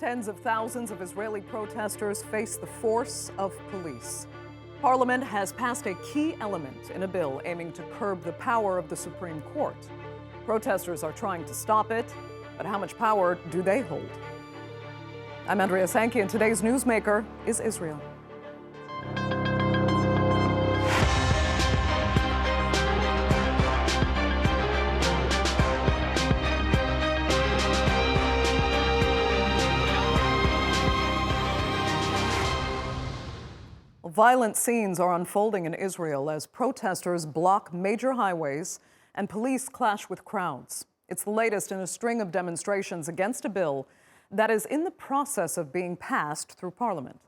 Tens of thousands of Israeli protesters face the force of police. Parliament has passed a key element in a bill aiming to curb the power of the Supreme Court. Protesters are trying to stop it, but how much power do they hold? I'm Andrea Sankey, and today's newsmaker is Israel. Violent scenes are unfolding in Israel as protesters block major highways and police clash with crowds. It's the latest in a string of demonstrations against a bill that is in the process of being passed through Parliament.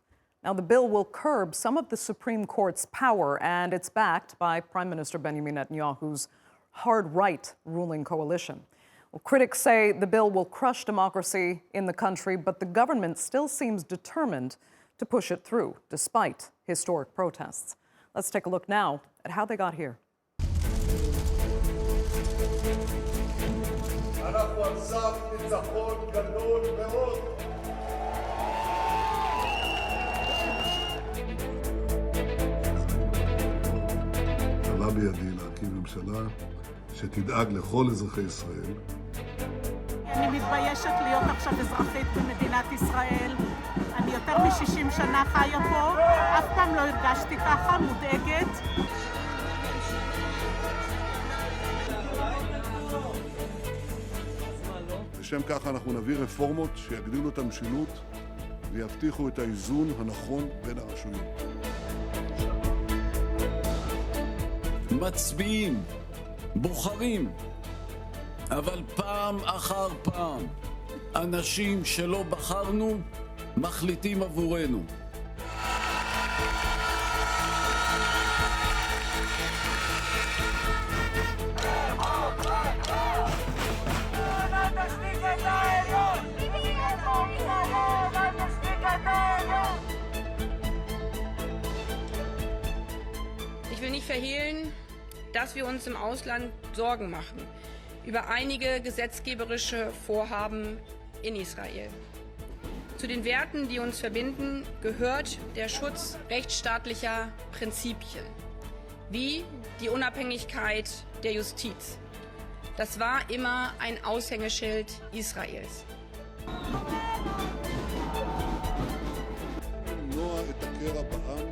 Now, the bill will curb some of the Supreme Court's power, and it's backed by Prime Minister Benjamin Netanyahu's hard-right ruling coalition. Well, critics say the bill will crush democracy in the country, but the government still seems determined to push it through, despite historic protests. Let's take a look now at how they got here. עלה בידי להקים ממשלה שתדאג לכל אזרחי ישראל. אני מתביישת להיות עכשיו אזרחית במדינת ישראל. אני יותר מ-60 שנה חיה פה, אף פעם לא הרגשתי ככה, מודאגת. לשם כך אנחנו נביא רפורמות שיגדילו את המשילות ויבטיחו את האיזון הנכון בין הרשויות. מצביעים, בוחרים, אבל פעם אחר פעם אנשים שלא בחרנו מחליטים עבורנו. Ich will nicht verhehlen, dass wir uns im Ausland Sorgen machen über einige gesetzgeberische Vorhaben in Israel. Zu den Werten, die uns verbinden, gehört der Schutz rechtsstaatlicher Prinzipien, wie die Unabhängigkeit der Justiz. Das war immer ein Aushängeschild Israels. למנוע את הקרע בעם,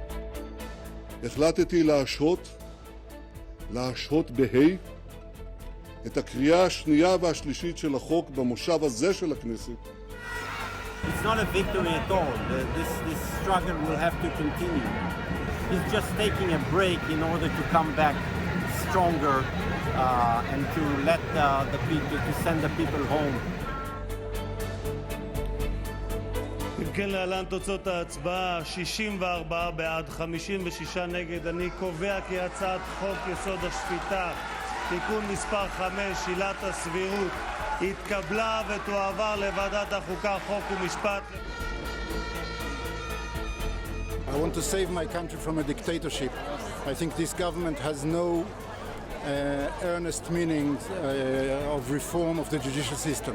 החלטתי להשהות בה' את הקריאה השנייה והשלישית של החוק במושב הזה של הכנסת. It's not a victory at all. This struggle will have to continue. He's just taking a break in order to come back stronger and to let the people, to send the people home. אם כן, להלן תוצאות ההצבעה, 64 בעד, 56 נגד. אני קובע כי הצעת חוק יסוד השפיטה, תיקון מספר 5, עילת הסבירות, התקבלה ותועבר לוועדת החוקה, חוק ומשפט. I want to save my country from a dictatorship. I think this government has no earnest meaning of reform of the judicial system.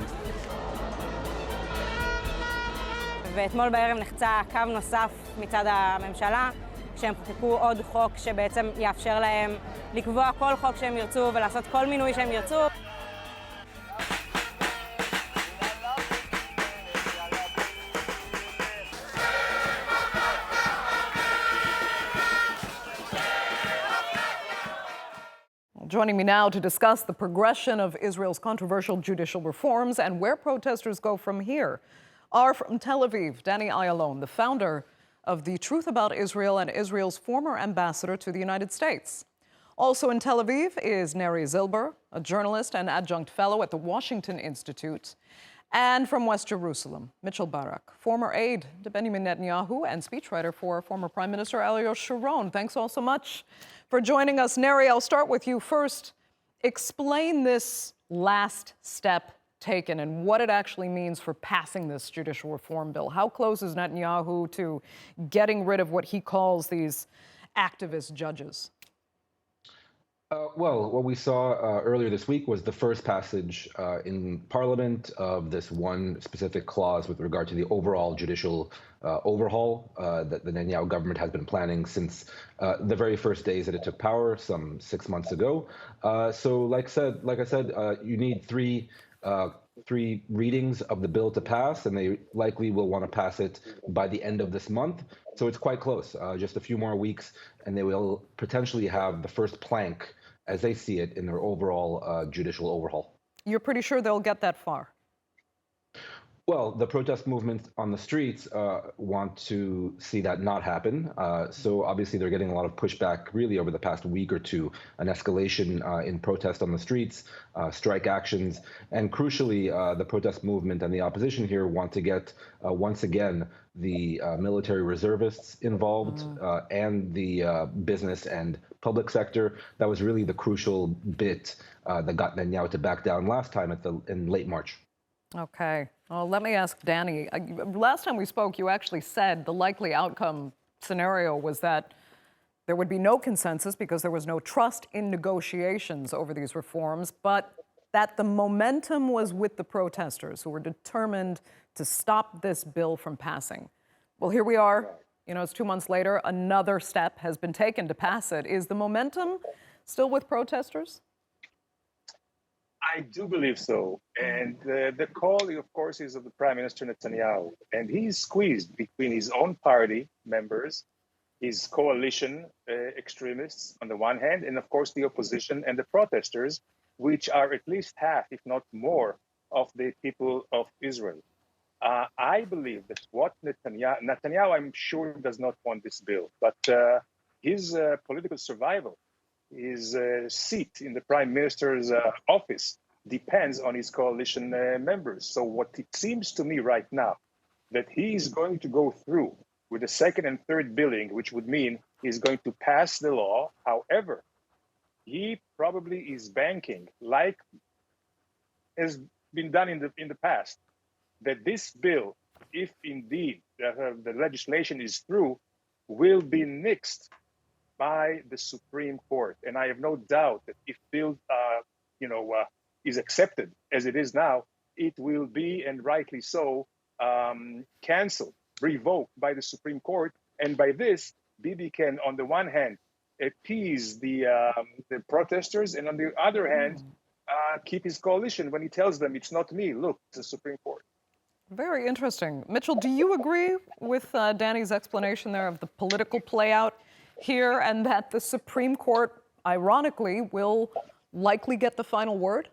ואתמול בערב נחצה קו נוסף מצד הממשלה, שהם חוקקו עוד חוק שבעצם יאפשר להם לקבוע כל חוק שהם ירצו ולעשות כל מינוי שהם ירצו. Joining me now to discuss the progression of Israel's controversial judicial reforms and where protesters go from here are from Tel Aviv, Danny Ayalon, the founder of The Truth About Israel and Israel's former ambassador to the United States. Also in Tel Aviv is Neri Zilber, a journalist and adjunct fellow at the Washington Institute. And from West Jerusalem, Mitchell Barak, former aide to Benjamin Netanyahu and speechwriter for former Prime Minister Ayalon. Thanks all so much for joining us. Neri, I'll start with you first. Explain this last step taken and what it actually means for passing this judicial reform bill. How close is Netanyahu to getting rid of what he calls these activist judges? Well, what we saw earlier this week was the first passage in Parliament of this one specific clause with regard to the overall judicial overhaul that the Netanyahu government has been planning since the very first days that it took power, some 6 months ago. So, like I said, you need three readings of the bill to pass, and they likely will want to pass it by the end of this month. So it's quite close, just a few more weeks, and they will potentially have the first plank, as they see it, in their overall judicial overhaul. You're pretty sure they'll get that far? Well, the protest movement on the streets want to see that not happen. So obviously they're getting a lot of pushback really over the past week or two, an escalation in protest on the streets, strike actions, and crucially, the protest movement and the opposition here want to get, once again, the military reservists involved and the business and public sector. That was really the crucial bit that got Netanyahu to back down last time in late March. Okay. Well, let me ask Danny. Last time we spoke, you actually said the likely outcome scenario was that there would be no consensus because there was no trust in negotiations over these reforms, but that the momentum was with the protesters who were determined to stop this bill from passing. Well, here we are. You know, it's 2 months later. Another step has been taken to pass it. Is the momentum still with protesters? I do believe so. And the call, of course, is of the Prime Minister Netanyahu. And he's squeezed between his own party members, his coalition extremists on the one hand, and of course the opposition and the protesters, which are at least half, if not more, of the people of Israel. I believe that what Netanyahu, I'm sure, does not want this bill, but his political survival, his seat in the Prime Minister's office depends on his coalition members. So what it seems to me right now, that he is going to go through with the second and third billing, which would mean he's going to pass the law. However, he probably is banking, like has been done in the past, that this bill, if indeed the legislation is through, will be nixed by the Supreme Court. And I have no doubt that if bill, is accepted as it is now, it will be, and rightly so, canceled, revoked by the Supreme Court. And by this, Bibi can, on the one hand, appease the protesters, and on the other hand, keep his coalition when he tells them, it's not me, look, it's the Supreme Court. Very interesting. Mitchell, do you agree with Danny's explanation there of the political playout here, and that the Supreme Court, ironically, will likely get the final word?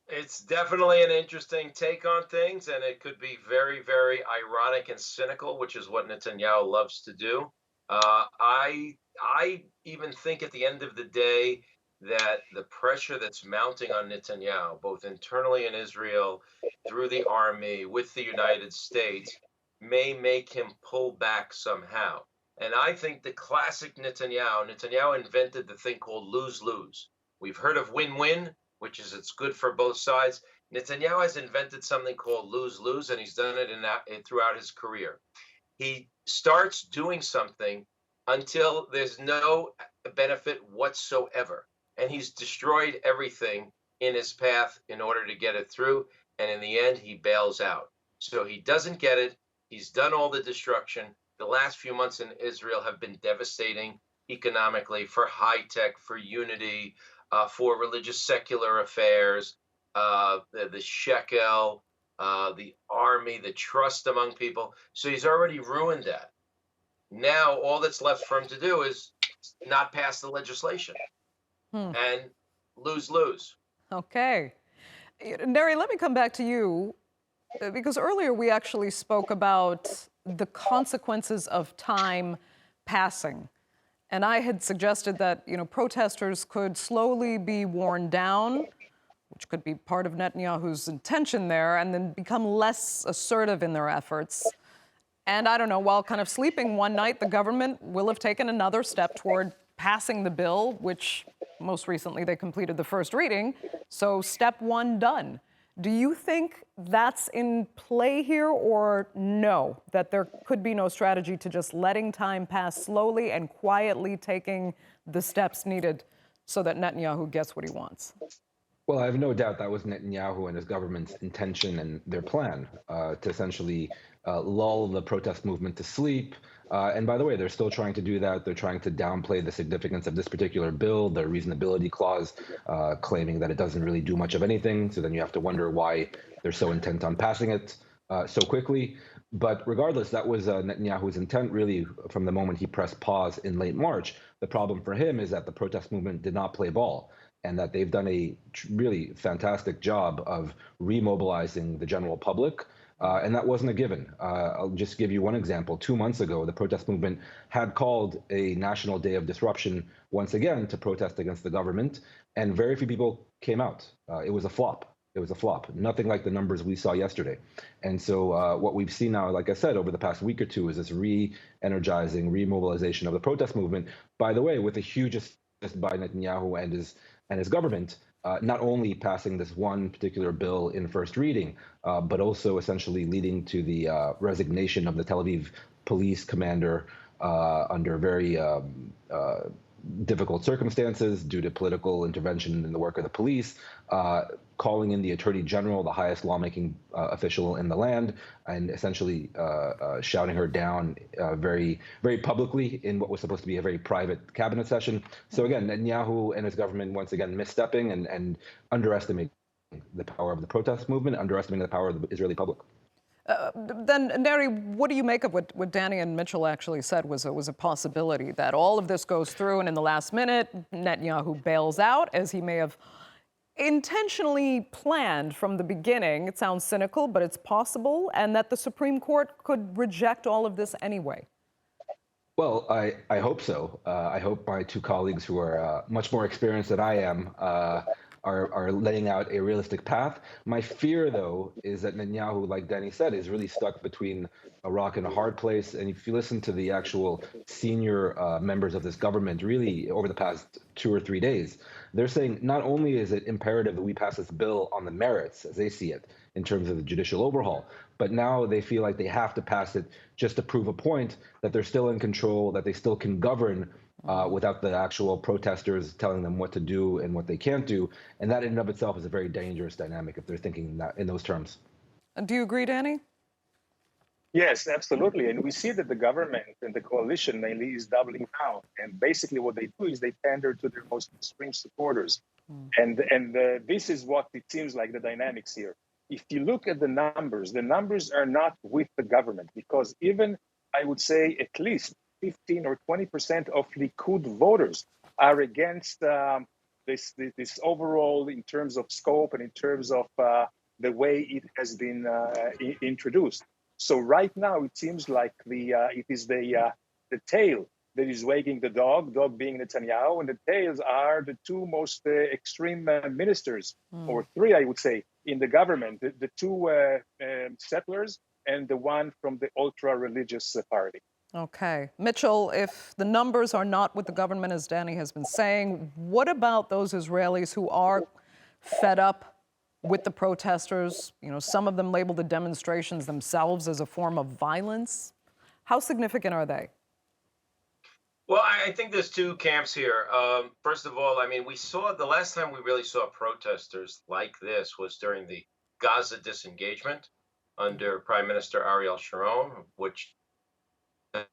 It's definitely an interesting take on things, and it could be very, very ironic and cynical, which is what Netanyahu loves to do. I even think at the end of the day that the pressure that's mounting on Netanyahu, both internally in Israel, through the army, with the United States, may make him pull back somehow. And I think the classic Netanyahu invented the thing called lose-lose. We've heard of win-win, which is it's good for both sides. Netanyahu has invented something called lose-lose, and he's done it throughout his career. He starts doing something until there's no benefit whatsoever. And he's destroyed everything in his path in order to get it through. And in the end, he bails out. So he doesn't get it. He's done all the destruction. The last few months in Israel have been devastating economically, for high tech, for unity, for religious secular affairs, the shekel, the army, the trust among people. So he's already ruined that. Now all that's left for him to do is not pass the legislation and lose-lose. Okay. Neri, let me come back to you, because earlier we actually spoke about the consequences of time passing. And I had suggested that, protesters could slowly be worn down, which could be part of Netanyahu's intention there, and then become less assertive in their efforts. And I don't know, while kind of sleeping one night, the government will have taken another step toward passing the bill, which most recently they completed the first reading. So step one done. Do you think that's in play here, or no, that there could be no strategy to just letting time pass slowly and quietly taking the steps needed so that Netanyahu gets what he wants? Well, I have no doubt that was Netanyahu and his government's intention and their plan to essentially lull the protest movement to sleep. And by the way, they're still trying to do that. They're trying to downplay the significance of this particular bill, the reasonability clause, claiming that it doesn't really do much of anything. So then you have to wonder why they're so intent on passing it so quickly. But regardless, that was Netanyahu's intent really from the moment he pressed pause in late March. The problem for him is that the protest movement did not play ball, and that they've done a really fantastic job of remobilizing the general public. And that wasn't a given. I'll just give you one example. 2 months ago, the protest movement had called a national day of disruption once again to protest against the government, and very few people came out. It was a flop. It was a flop. Nothing like the numbers we saw yesterday. And so what we've seen now, like I said, over the past week or two, is this re-energizing, remobilization of the protest movement, by the way, with a huge assist by Netanyahu and his government, not only passing this one particular bill in first reading, but also essentially leading to the resignation of the Tel Aviv police commander under very difficult circumstances due to political intervention in the work of the police, calling in the attorney general, the highest lawmaking official in the land, and essentially shouting her down very, very publicly in what was supposed to be a very private cabinet session. So again, Netanyahu and his government once again misstepping and underestimating the power of the protest movement, underestimating the power of the Israeli public. Then, Neri, what do you make of what Danny and Mitchell actually said was a possibility that all of this goes through and in the last minute, Netanyahu bails out, as he may have intentionally planned from the beginning? It sounds cynical, but it's possible, and that the Supreme Court could reject all of this anyway. Well, I hope so. I hope my two colleagues who are much more experienced than I am are laying out a realistic path. My fear, though, is that Netanyahu, like Danny said, is really stuck between a rock and a hard place. And if you listen to the actual senior members of this government, really over the past 2 or 3 days, they're saying not only is it imperative that we pass this bill on the merits, as they see it, in terms of the judicial overhaul, but now they feel like they have to pass it just to prove a point that they're still in control, that they still can govern without the actual protesters telling them what to do and what they can't do. And that in and of itself is a very dangerous dynamic if they're thinking that in those terms. Do you agree, Danny? Yes, absolutely. And we see that the government and the coalition mainly is doubling down. And basically what they do is they pander to their most extreme supporters. And this is what it seems like the dynamics here. If you look at the numbers are not with the government, because even, I would say, at least 15 or 20% of Likud voters are against this overall in terms of scope and in terms of the way it has been introduced. So right now it seems like it is the tail that is wagging the dog being Netanyahu, and the tails are the two most extreme ministers, or three, I would say, in the government, the two settlers and the one from the ultra-religious party. Okay. Mitchell, if the numbers are not what the government, as Danny has been saying, what about those Israelis who are fed up with the protesters? You know, some of them label the demonstrations themselves as a form of violence. How significant are they? Well, I think there's two camps here. First of all, I mean, we saw the last time we really saw protesters like this was during the Gaza disengagement under Prime Minister Ariel Sharon, which and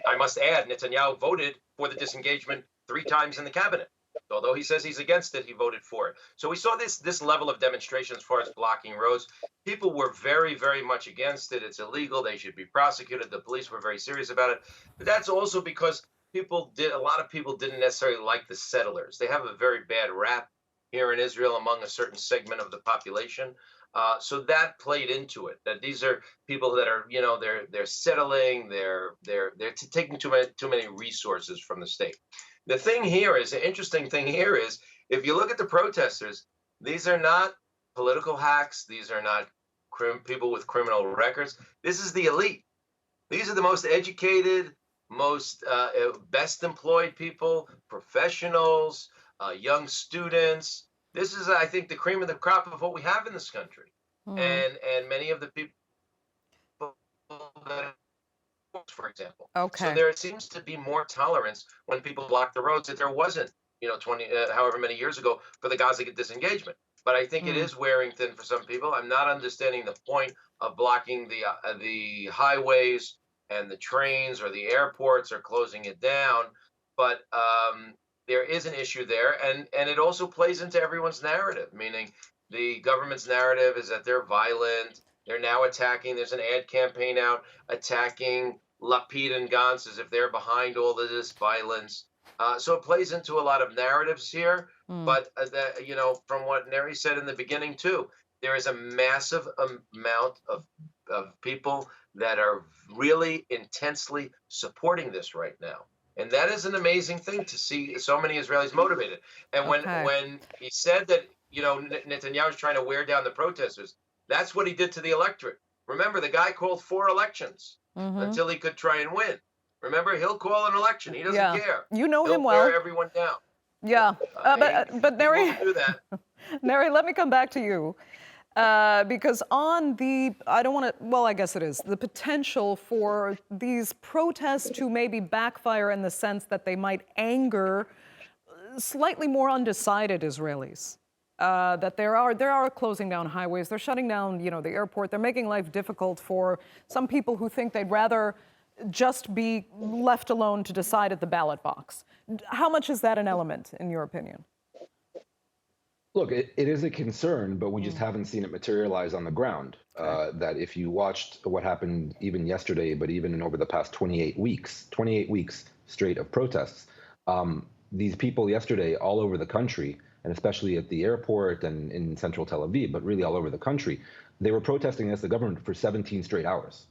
I must add, Netanyahu voted for the disengagement 3 times in the cabinet. Although he says he's against it, he voted for it. So we saw this level of demonstration as far as blocking roads. People were very, very much against it. It's illegal. They should be prosecuted. The police were very serious about it. But that's also because a lot of people didn't necessarily like the settlers. They have a very bad rap here in Israel among a certain segment of the population. So that played into it. That these are people that are, you know, they're settling. They're taking too many resources from the state. The thing here is, the interesting thing here is, if you look at the protesters, these are not political hacks. These are not people with criminal records. This is the elite. These are the most educated, most best employed people, professionals, young students. This is, I think, the cream of the crop of what we have in this country. And many of the people that airports, for example. Okay. So there seems to be more tolerance when people block the roads that there wasn't, 20, however many years ago for the Gaza disengagement. But I think it is wearing thin for some people. I'm not understanding the point of blocking the highways and the trains or the airports or closing it down. But there is an issue there, and it also plays into everyone's narrative, meaning the government's narrative is that they're violent. They're now attacking. There's an ad campaign out attacking Lapid and Gantz as if they're behind all of this violence. So it plays into a lot of narratives here. But from what Neri said in the beginning too, there is a massive amount of people that are really intensely supporting this right now. And that is an amazing thing to see so many Israelis motivated. And when he said that, Netanyahu is trying to wear down the protesters, that's what he did to the electorate. Remember, the guy called 4 elections until he could try and win. Remember, he'll call an election. He doesn't care. You know he'll him well. wear everyone down. Yeah, but Neri, he won't do that. Neri, let me come back to you. Because on the, I don't want to, well, I guess it is, the potential for these protests to maybe backfire in the sense that they might anger slightly more undecided Israelis. That there are closing down highways, they're shutting down, the airport, they're making life difficult for some people who think they'd rather just be left alone to decide at the ballot box. How much is that an element, in your opinion? Look, it is a concern, but we just haven't seen it materialize on the ground. That if you watched what happened even yesterday, but even over the past 28 weeks straight of protests, these people yesterday all over the country, and especially at the airport and in central Tel Aviv, but really all over the country, they were protesting against the government for 17 straight hours.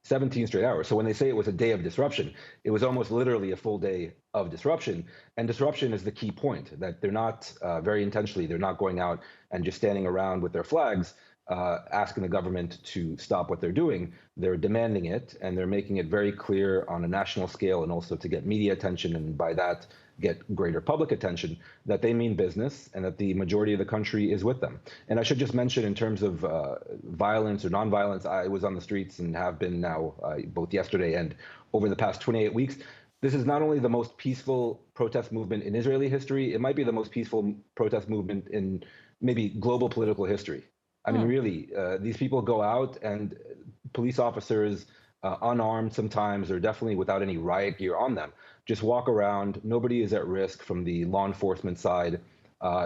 17 straight hours. So when they say it was a day of disruption, it was almost literally a full day of disruption. And disruption is the key point, that they're not very intentionally, they're not going out and just standing around with their flags, asking the government to stop what they're doing. They're demanding it, and they're making it very clear on a national scale and also to get media attention, and by that get greater public attention, that they mean business and that the majority of the country is with them. And I should just mention, in terms of violence or nonviolence, I was on the streets and have been now both yesterday and over the past 28 weeks. This is not only the most peaceful protest movement in Israeli history, it might be the most peaceful protest movement in maybe global political history. I mean, really, these people go out and police officers, unarmed sometimes, or definitely without any riot gear on them, just walk around. Nobody is at risk from the law enforcement side.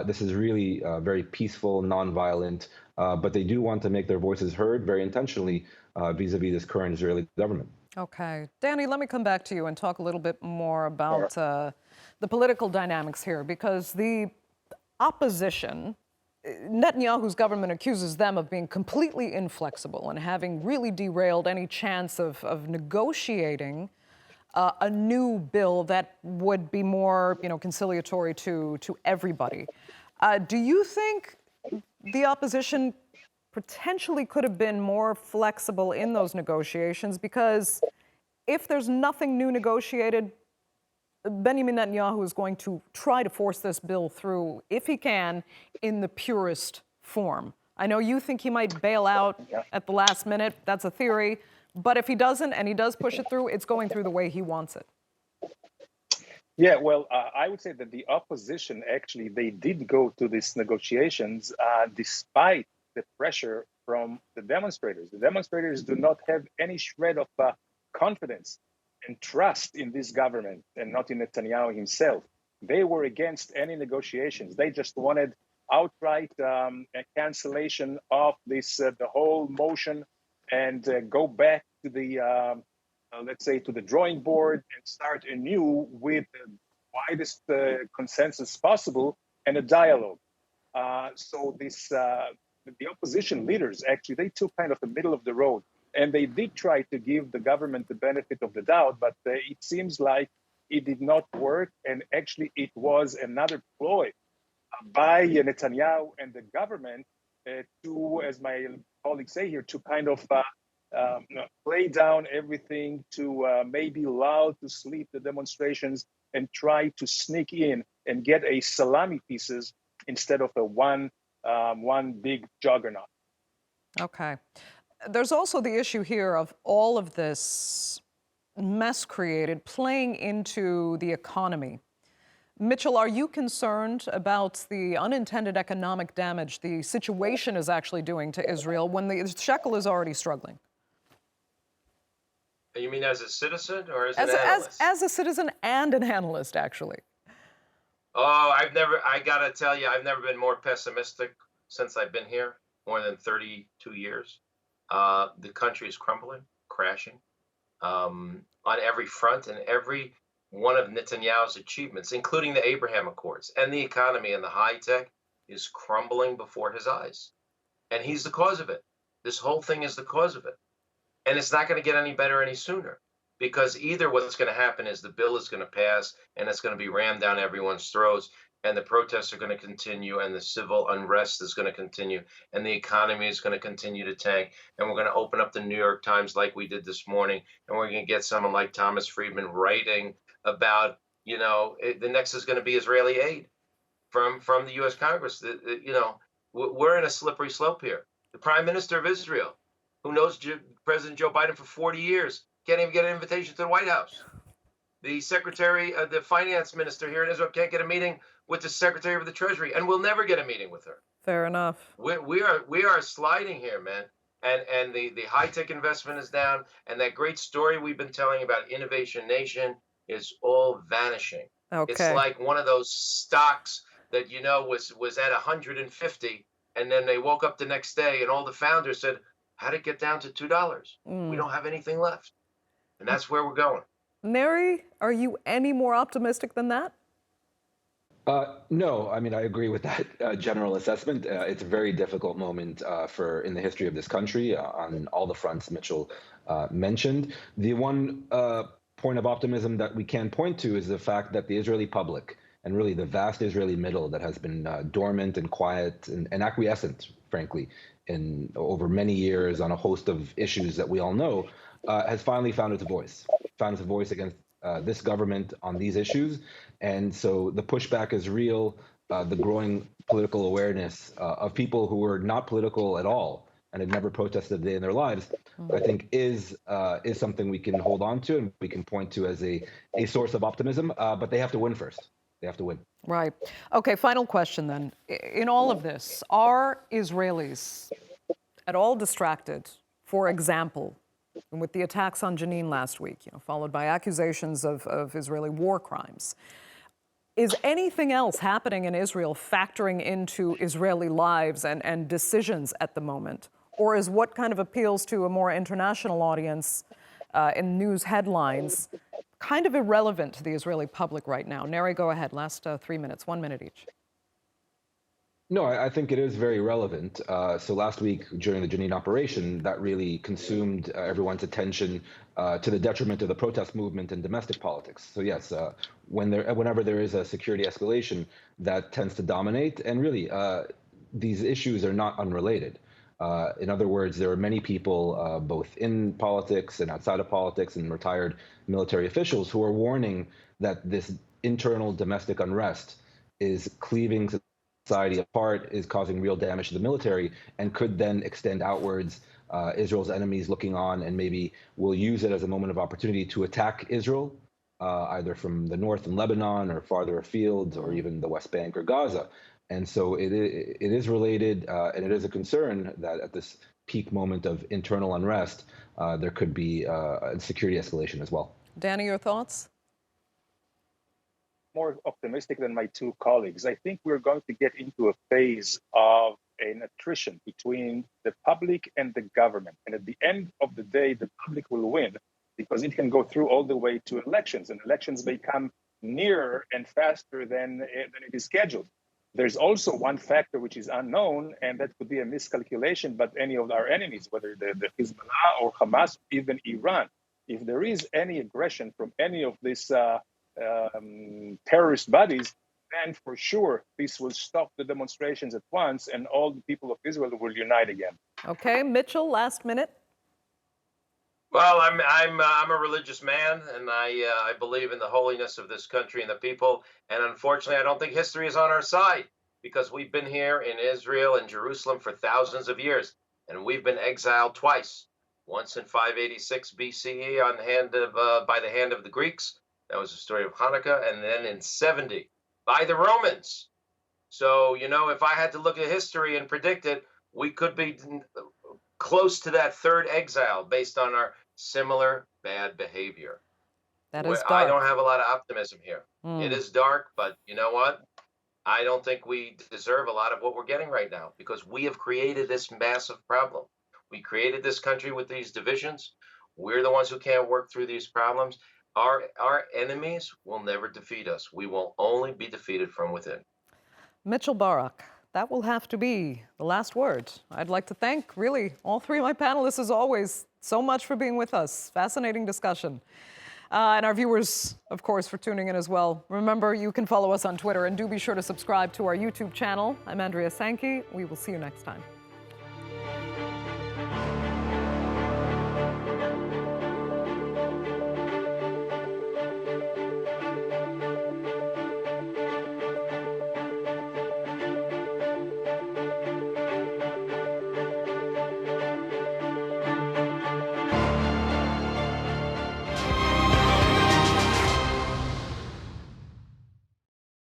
This is really very peaceful, nonviolent, but they do want to make their voices heard very intentionally vis-a-vis this current Israeli government. Okay. Danny, let me come back to you and talk a little bit more about the political dynamics here, because the opposition, Netanyahu's government accuses them of being completely inflexible and having really derailed any chance of negotiating a new bill that would be more, conciliatory to everybody. Do you think the opposition potentially could have been more flexible in those negotiations? Because if there's nothing new negotiated, Benjamin Netanyahu is going to try to force this bill through, if he can, in the purest form. I know you think he might bail out at the last minute. That's a theory. But if he doesn't, and he does push it through, it's going through the way he wants it. Yeah, well, I would say that the opposition, actually, they did go to these negotiations despite the pressure from the demonstrators. The demonstrators do not have any shred of confidence and trust in this government, and not in Netanyahu himself. They were against any negotiations. They just wanted outright a cancellation of this, the whole motion, and go back to the, let's say, to the drawing board and start anew with the widest consensus possible and a dialogue. So this, the opposition leaders, actually, they took kind of the middle of the road. And they did try to give the government the benefit of the doubt, but it seems like it did not work. And actually, it was another ploy by Netanyahu and the government to, as my colleagues say here, to kind of play down everything, to maybe lull to sleep the demonstrations and try to sneak in and get a salami pieces instead of a one big juggernaut. Okay. There's also the issue here of all of this mess created playing into the economy. Mitchell, are you concerned about the unintended economic damage the situation is actually doing to Israel when the shekel is already struggling? You mean as a citizen or as an analyst? As a citizen and an analyst, actually. Oh, I gotta tell you, I've never been more pessimistic since I've been here, more than 32 years. The country is crumbling, crashing on every front, and every one of Netanyahu's achievements, including the Abraham Accords and the economy and the high tech, is crumbling before his eyes. And he's the cause of it. This whole thing is the cause of it. And it's not going to get any better any sooner, because either what's going to happen is the bill is going to pass and it's going to be rammed down everyone's throats, and the protests are going to continue, and the civil unrest is going to continue, and the economy is going to continue to tank, and we're going to open up the New York Times like we did this morning, and we're going to get someone like Thomas Friedman writing about, the next is going to be Israeli aid from the U.S. Congress. We're in a slippery slope here. The Prime Minister of Israel, who knows President Joe Biden for 40 years, can't even get an invitation to the White House. The the finance minister here in Israel can't get a meeting with the Secretary of the Treasury, and we'll never get a meeting with her. Fair enough. We are sliding here, man. And the high-tech investment is down, and that great story we've been telling about Innovation Nation is all vanishing. Okay. It's like one of those stocks that was at 150, and then they woke up the next day and all the founders said, how'd it get down to $2? We don't have anything left. And that's where we're going. Neri, are you any more optimistic than that? No, I mean, I agree with that general assessment. It's a very difficult moment in the history of this country on all the fronts Mitchell mentioned. The one point of optimism that we can point to is the fact that the Israeli public, and really the vast Israeli middle that has been dormant and quiet and acquiescent, frankly, over many years on a host of issues that we all know, has finally found its voice against this government on these issues. And so the pushback is real. The growing political awareness of people who were not political at all and had never protested a day in their lives, I think is something we can hold on to and we can point to as a source of optimism. But they have to win first. They have to win. Right. Okay, final question then. In all of this, are Israelis at all distracted, for example, with the attacks on Jenin last week, followed by accusations of Israeli war crimes? Is anything else happening in Israel factoring into Israeli lives and decisions at the moment? Or is what kind of appeals to a more international audience in news headlines kind of irrelevant to the Israeli public right now? Neri, go ahead. Last 3 minutes, 1 minute each. No, I think it is very relevant. So last week during the Jenin operation, that really consumed everyone's attention to the detriment of the protest movement and domestic politics. So yes, whenever there is a security escalation, that tends to dominate. And really, these issues are not unrelated. In other words, there are many people, both in politics and outside of politics and retired military officials, who are warning that this internal domestic unrest is cleaving society apart, is causing real damage to the military, and could then extend outwards. Israel's enemies looking on and maybe will use it as a moment of opportunity to attack Israel, either from the north in Lebanon or farther afield, or even the West Bank or Gaza. And so it is related, and it is a concern that at this peak moment of internal unrest, there could be a security escalation as well. Danny, your thoughts? More optimistic than my two colleagues. I think we're going to get into a phase of an attrition between the public and the government. And at the end of the day, the public will win because it can go through all the way to elections, and elections may come nearer and faster than it is scheduled. There's also one factor which is unknown, and that could be a miscalculation, but any of our enemies, whether the Hezbollah or Hamas, even Iran, if there is any aggression from any of these terrorist bodies, then for sure this will stop the demonstrations at once, and all the people of Israel will unite again. Okay, Mitchell, last minute. Well, I'm a religious man, and I believe in the holiness of this country and the people. And unfortunately, I don't think history is on our side, because we've been here in Israel and Jerusalem for thousands of years, and we've been exiled twice. once in 586 BCE by the hand of the Greeks. That was the story of Hanukkah. And then in 70 by the Romans. So, if I had to look at history and predict it, we could be close to that third exile based on our similar bad behavior. That is dark. I don't have a lot of optimism here. It is dark, but you know what? I don't think we deserve a lot of what we're getting right now because we have created this massive problem. We created this country with these divisions. We're the ones who can't work through these problems. Our enemies will never defeat us. We will only be defeated from within. Mitchell Barak, that will have to be the last word. I'd like to thank, really, all three of my panelists, as always, so much for being with us. Fascinating discussion. And our viewers, of course, for tuning in as well. Remember, you can follow us on Twitter, and do be sure to subscribe to our YouTube channel. I'm Andrea Sankey. We will see you next time.